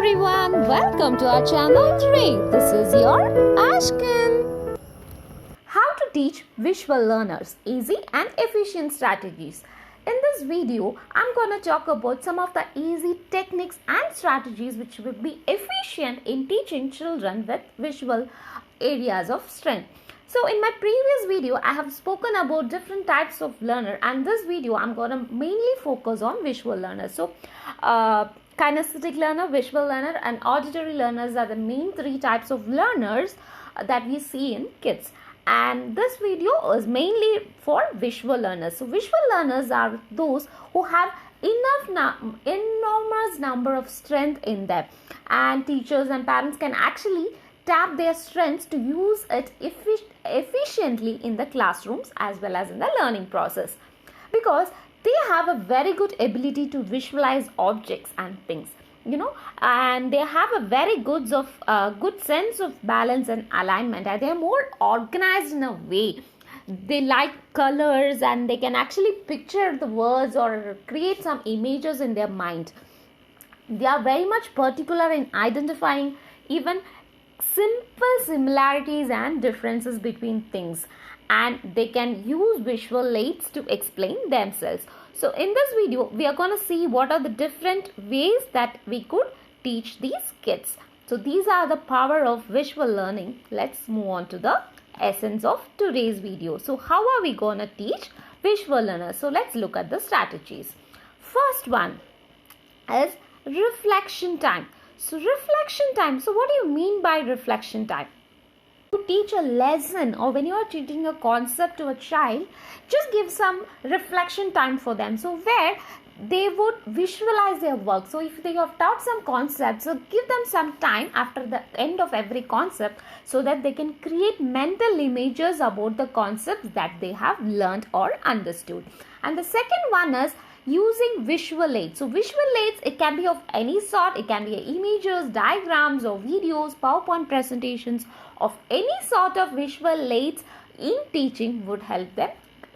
everyone, welcome to our channel today. This is your Ashking. How to teach visual learners easy and efficient strategies. In this video, I'm going to talk about some of the easy techniques and strategies which will be efficient in teaching children with visual areas of strength. So in my previous video, I have spoken about different types of learner, and this video I'm going to mainly focus on visual learners. So kinesthetic learner, visual learner and auditory learners are the main three types of learners that we see in kids. And this video is mainly for visual learners. So visual learners are those who have enormous number of strength in them, and teachers and parents can actually tap their strengths to use it efficiently in the classrooms as well as in the learning process, because they have a very good ability to visualize objects and things, and they have a very good sense of balance and alignment, and they are more organized in a way. They like colors and they can actually picture the words or create some images in their mind. They are very much particular in identifying even simple similarities and differences between things, and they can use visual aids to explain themselves. So in this video, we are going to see what are the different ways that we could teach these kids. So these are the power of visual learning. Let's move on to the essence of today's video. So how are we going to teach visual learners? So let's look at the strategies. First one is reflection time. So reflection time. So what do you mean by reflection time? To teach a lesson, or when you are teaching a concept to a child, just give some reflection time for them, so where they would visualize their work. So if they have taught some concepts, so give them some time after the end of every concept so that they can create mental images about the concepts that they have learned or understood. And the second one is using visual aids. So visual aids, it can be of any sort. It can be images, diagrams or videos, PowerPoint presentations. Of any sort of visual aids in teaching would help them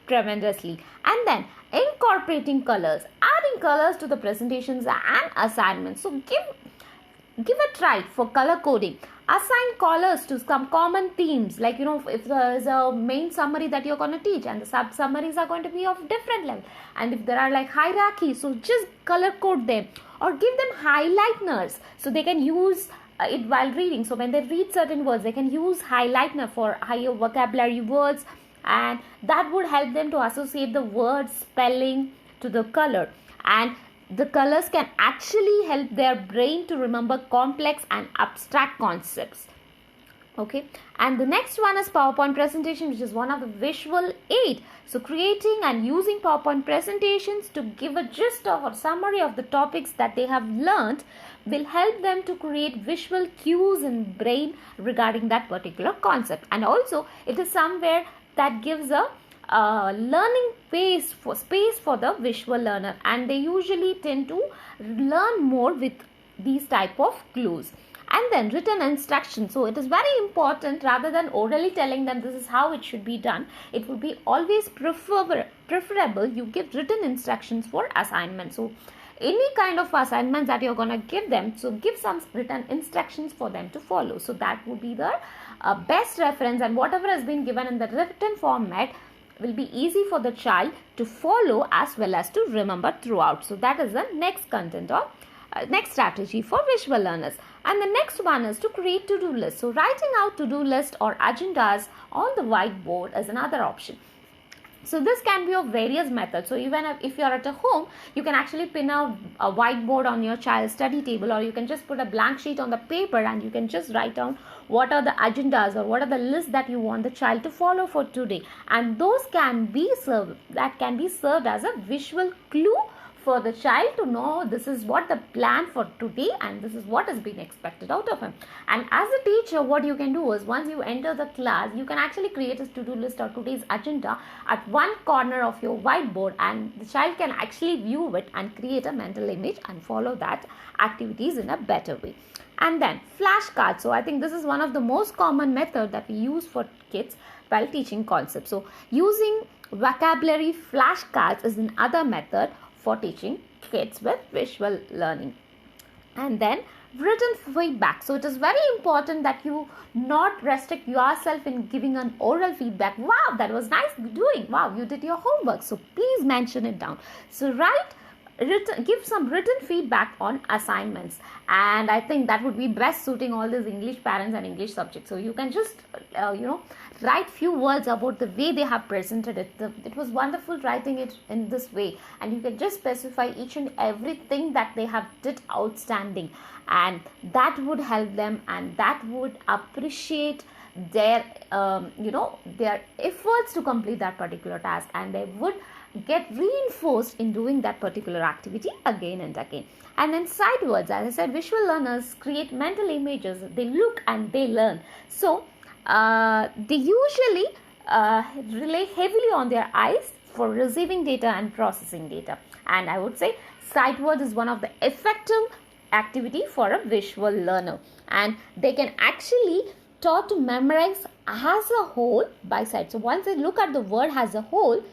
tremendously. And then incorporating colors, adding colors to the presentations and assignments. So give a try for color coding. Assign colors to some common themes, like if there is a main summary that you're going to teach and the sub summaries are going to be of different level, and if there are like hierarchies, so just color code them or give them highlighters so they can use it while reading. So when they read certain words, they can use highlighter for higher vocabulary words, and that would help them to associate the word spelling to the color, and the colors can actually help their brain to remember complex and abstract concepts. Okay, and the next one is PowerPoint presentation, which is one of the visual aid. So creating and using PowerPoint presentations to give a gist of or summary of the topics that they have learned will help them to create visual cues in brain regarding that particular concept. And also it is somewhere that gives a learning space for the visual learner, and they usually tend to learn more with these type of clues. And then written instructions. So it is very important, rather than orally telling them this is how it should be done, it would be always preferable you give written instructions for assignments. So any kind of assignments that you're going to give them, so give some written instructions for them to follow. So that would be the best reference, and whatever has been given in the written format will be easy for the child to follow as well as to remember throughout. So that is the next content or next strategy for visual learners. And the next one is to create to-do lists. So writing out to-do list or agendas on the whiteboard is another option. So this can be of various methods. So even if you are at a home, you can actually pin a whiteboard on your child's study table, or you can just put a blank sheet on the paper and you can just write down what are the agendas or what are the lists that you want the child to follow for today, and those can be served as a visual clue for the child to know this is what the plan for today and this is what has been expected out of him. And as a teacher, what you can do is, once you enter the class, you can actually create a to-do list or today's agenda at one corner of your whiteboard, and the child can actually view it and create a mental image and follow that activities in a better way. And then flashcards. So I think this is one of the most common method that we use for kids while teaching concepts. So using vocabulary flashcards is another method for teaching kids with visual learning. And then written feedback. So it is very important that you not restrict yourself in giving an oral feedback. Wow, that was nice doing. Wow, you did your homework. So please mention it down. So give some written feedback on assignments, and I think that would be best suiting all these English parents and English subjects. So you can just write few words about the way they have presented it. It was wonderful writing it in this way, and you can just specify each and everything that they have did outstanding, and that would help them, and that would appreciate their their efforts to complete that particular task, and they would get reinforced in doing that particular activity again and again. And then sight words, as I said, visual learners create mental images. They look and they learn. So they usually rely heavily on their eyes for receiving data and processing data. And I would say sight words is one of the effective activity for a visual learner, and they can actually taught to memorize as a whole by sight. So once they look at the word as a whole,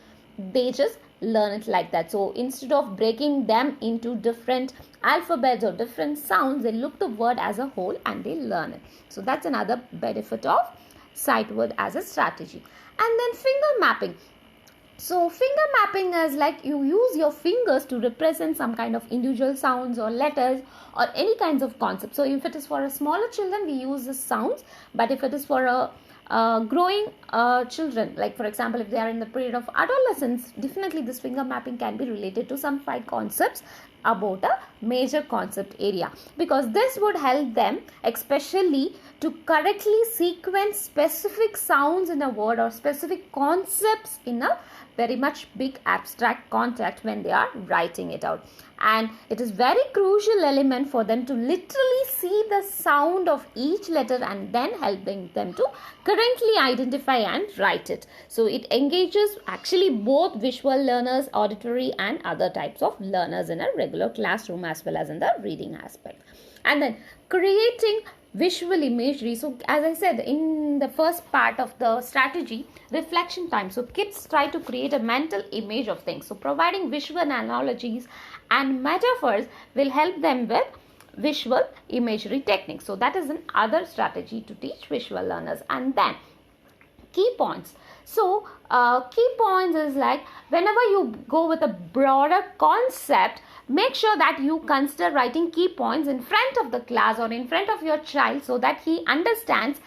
they just learn it like that. So instead of breaking them into different alphabets or different sounds, they look the word as a whole and they learn it. So that's another benefit of sight word as a strategy. And then finger mapping. So finger mapping is like you use your fingers to represent some kind of individual sounds or letters or any kinds of concepts. So if it is for a smaller children, we use the sounds, but if it is for a growing children, like for example if they are in the period of adolescence, definitely this finger mapping can be related to some 5 concepts about a major concept area, because this would help them especially to correctly sequence specific sounds in a word or specific concepts in a very much big abstract context when they are writing it out. And it is very crucial element for them to literally see the sound of each letter and then helping them to correctly identify and write it. So it engages actually both visual learners, auditory and other types of learners in a regular classroom as well as in the reading aspect. And then creating visual imagery. So as I said in the first part of the strategy, reflection time. So kids try to create a mental image of things. So providing visual analogies and metaphors will help them with visual imagery techniques. So that is another strategy to teach visual learners. And then key points. So key points is like whenever you go with a broader concept, make sure that you consider writing key points in front of the class or in front of your child so that he understands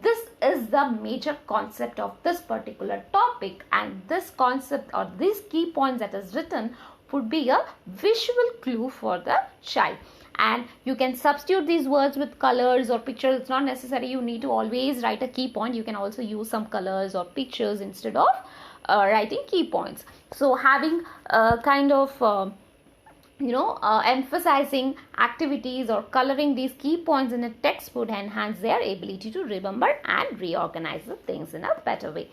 this is the major concept of this particular topic, and this concept or these key points that is written would be a visual clue for the child. And you can substitute these words with colors or pictures. It's not necessary you need to always write a key point. You can also use some colors or pictures instead of writing key points. So having kind of emphasizing activities or coloring these key points in a text would enhance their ability to remember and reorganize the things in a better way.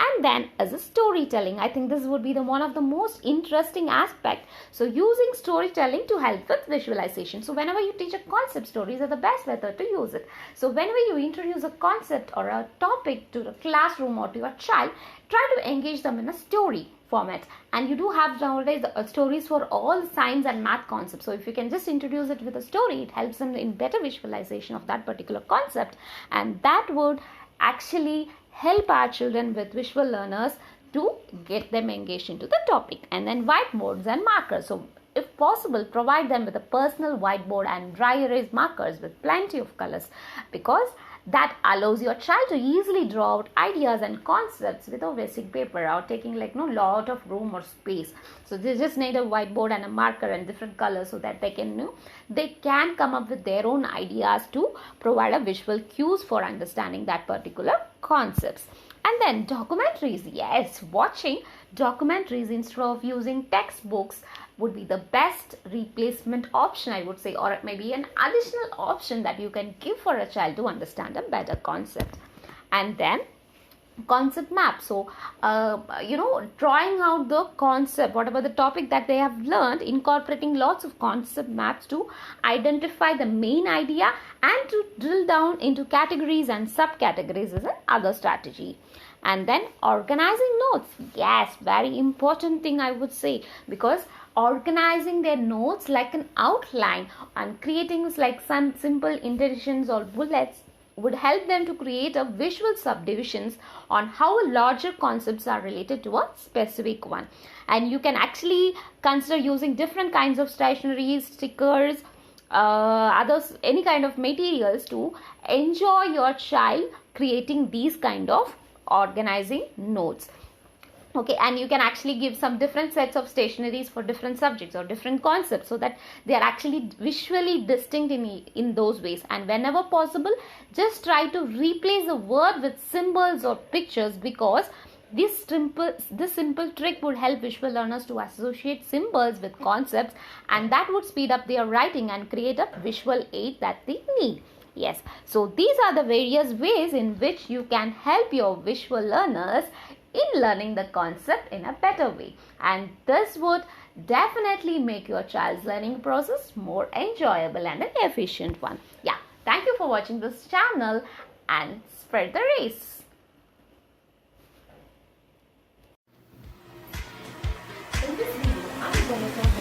And then as a storytelling, I think this would be one of the most interesting aspect. So using storytelling to help with visualization. So whenever you teach a concept, stories are the best method to use it. So whenever you introduce a concept or a topic to the classroom or to your child, try to engage them in a story format. And you do have nowadays stories for all science and math concepts. So if you can just introduce it with a story, it helps them in better visualization of that particular concept, and that would actually help our children with visual learners to get them engaged into the topic. And then whiteboards and markers. So if possible, provide them with a personal whiteboard and dry erase markers with plenty of colors, because that allows your child to easily draw out ideas and concepts without wasting paper or taking lot of room or space. So they just need a whiteboard and a marker and different colors so that they can come up with their own ideas to provide a visual cues for understanding that particular concepts. And then documentaries. Yes, watching documentaries instead of using textbooks would be the best replacement option, I would say, or maybe an additional option that you can give for a child to understand a better concept. And then concept map. So drawing out the concept, whatever the topic that they have learned, incorporating lots of concept maps to identify the main idea and to drill down into categories and subcategories is another strategy. And then organizing notes. Yes, very important thing, I would say, because organizing their notes like an outline and creating like some simple intentions or bullets would help them to create a visual subdivisions on how larger concepts are related to a specific one. And you can actually consider using different kinds of stationeries, stickers, others, any kind of materials to enjoy your child creating these kind of organizing notes. Okay, and you can actually give some different sets of stationeries for different subjects or different concepts, so that they are actually visually distinct in those ways. And whenever possible, just try to replace the word with symbols or pictures, because this simple trick would help visual learners to associate symbols with concepts, and that would speed up their writing and create a visual aid that they need. Yes, so these are the various ways in which you can help your visual learners in learning the concept in a better way, and this would definitely make your child's learning process more enjoyable and an efficient one. Yeah, thank you for watching this channel and spread the race. In this video, I'm going to talk